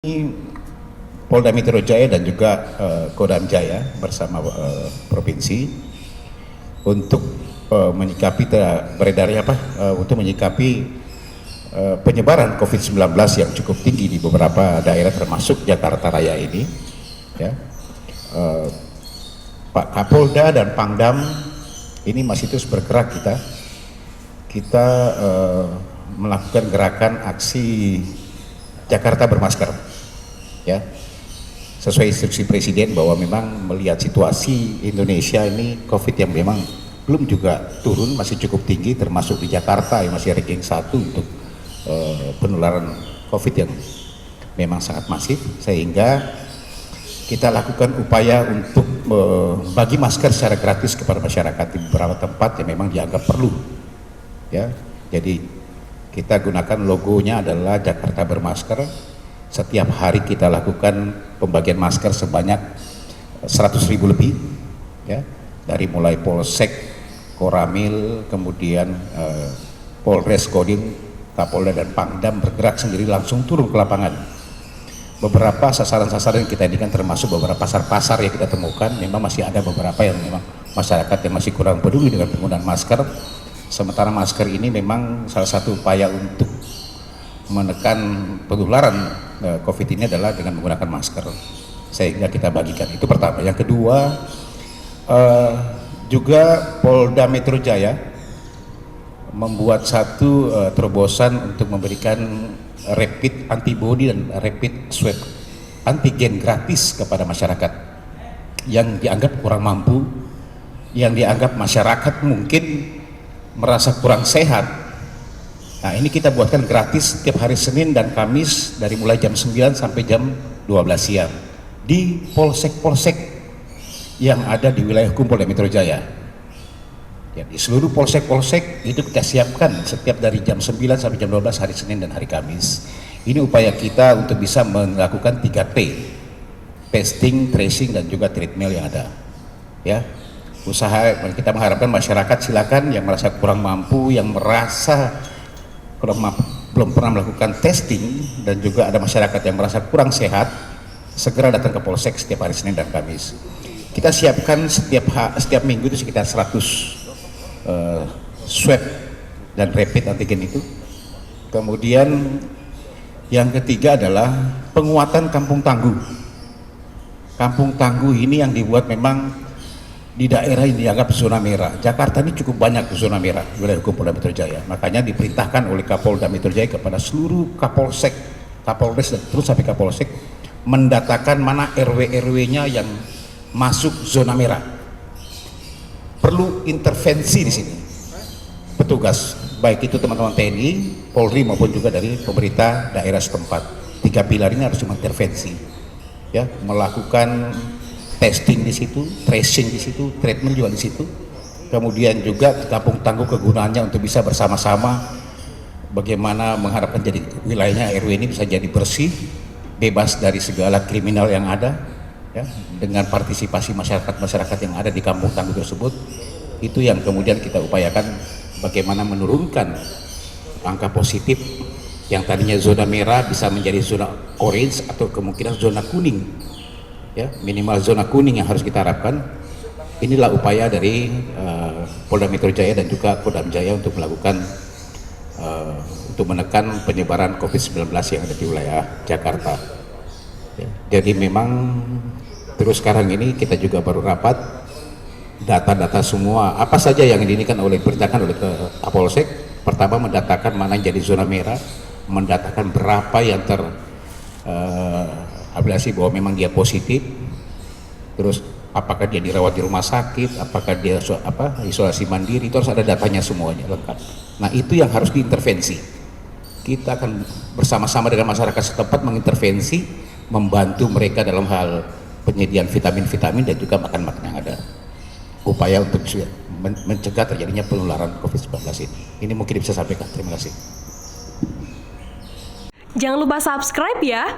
Ini Polda Metro Jaya dan juga Kodam Jaya bersama provinsi untuk menyikapi untuk menyikapi penyebaran COVID-19 yang cukup tinggi di beberapa daerah termasuk Jakarta Raya ini. Ya, Pak Kapolda dan Pangdam ini masih terus bergerak. Kita melakukan gerakan aksi Jakarta bermasker, ya, sesuai instruksi Presiden bahwa memang melihat situasi Indonesia ini COVID yang memang belum juga turun, masih cukup tinggi, termasuk di Jakarta yang masih ranking 1 untuk penularan COVID yang memang sangat masif, sehingga kita lakukan upaya untuk bagi masker secara gratis kepada masyarakat di beberapa tempat yang memang dianggap perlu, ya. Jadi kita gunakan logonya adalah Jakarta bermasker. Setiap hari kita lakukan pembagian masker sebanyak 100.000 lebih, ya, dari mulai Polsek, Koramil, kemudian Polres, Kodim, Kapolda dan Pangdam bergerak sendiri langsung turun ke lapangan. Beberapa sasaran-sasaran yang kita indikan termasuk beberapa pasar-pasar yang kita temukan, memang masih ada beberapa yang memang masyarakat yang masih kurang peduli dengan penggunaan masker. Sementara masker ini memang salah satu upaya untuk menekan penularan COVID ini adalah dengan menggunakan masker, sehingga kita bagikan. Itu pertama. Yang kedua, juga Polda Metro Jaya membuat satu terobosan untuk memberikan rapid antibody dan rapid swab antigen gratis kepada masyarakat yang dianggap kurang mampu, yang dianggap masyarakat mungkin merasa kurang sehat. Nah, ini kita buatkan gratis setiap hari Senin dan Kamis dari mulai jam 9 sampai jam 12 siang di polsek-polsek yang ada di wilayah hukum Polda Metro Jaya. Ya, di seluruh polsek-polsek itu kita siapkan setiap dari jam 9 sampai jam 12 hari Senin dan hari Kamis. Ini upaya kita untuk bisa melakukan 3T, testing, tracing, dan juga treatment yang ada, ya. Usaha kita mengharapkan masyarakat silakan yang merasa kurang mampu, yang merasa belum pernah melakukan testing, dan juga ada masyarakat yang merasa kurang sehat, segera datang ke polsek setiap hari Senin dan Kamis. Kita siapkan setiap minggu itu sekitar 100 swab dan rapid antigen itu. Kemudian yang ketiga adalah penguatan kampung tangguh. Kampung tangguh ini yang dibuat memang di daerah ini dianggap zona merah. Jakarta ini cukup banyak zona merah wilayah hukum Polda Metro Jaya. Makanya diperintahkan oleh Kapolda Metro Jaya kepada seluruh Kapolsek, Kapolres, dan terus sampai Kapolsek mendatakan mana RW-RW-nya yang masuk zona merah. Perlu intervensi di sini. Petugas, baik itu teman-teman TNI, Polri maupun juga dari pemerintah daerah setempat. 3 pilar ini harus mengintervensi, ya, melakukan testing di situ, tracing di situ, treatment juga di situ. Kemudian juga kampung tangguh kegunaannya untuk bisa bersama-sama bagaimana mengharapkan jadi wilayahnya RW ini bisa jadi bersih, bebas dari segala kriminal yang ada, ya, dengan partisipasi masyarakat yang ada di kampung tangguh tersebut. Itu yang kemudian kita upayakan bagaimana menurunkan angka positif yang tadinya zona merah bisa menjadi zona orange atau kemungkinan zona kuning. Ya, minimal zona kuning yang harus kita harapkan. Inilah upaya dari Polda Metro Jaya dan juga Kodam Jaya untuk melakukan untuk menekan penyebaran COVID-19 yang ada di wilayah Jakarta. Ya, jadi memang terus sekarang ini kita juga baru rapat data-data semua apa saja yang diinginkan diperintahkan oleh Kapolsek. Pertama, mendatakan mana yang jadi zona merah, mendatakan berapa yang aplikasi bahwa memang dia positif, terus apakah dia dirawat di rumah sakit, apakah dia isolasi mandiri, itu harus ada datanya semuanya lengkap. Nah, itu yang harus diintervensi. Kita akan bersama-sama dengan masyarakat setempat mengintervensi, membantu mereka dalam hal penyediaan vitamin-vitamin dan juga makan-makan yang ada. Upaya untuk mencegah terjadinya penularan COVID-19 ini. Ini mungkin bisa sampaikan. Terima kasih. Jangan lupa subscribe ya.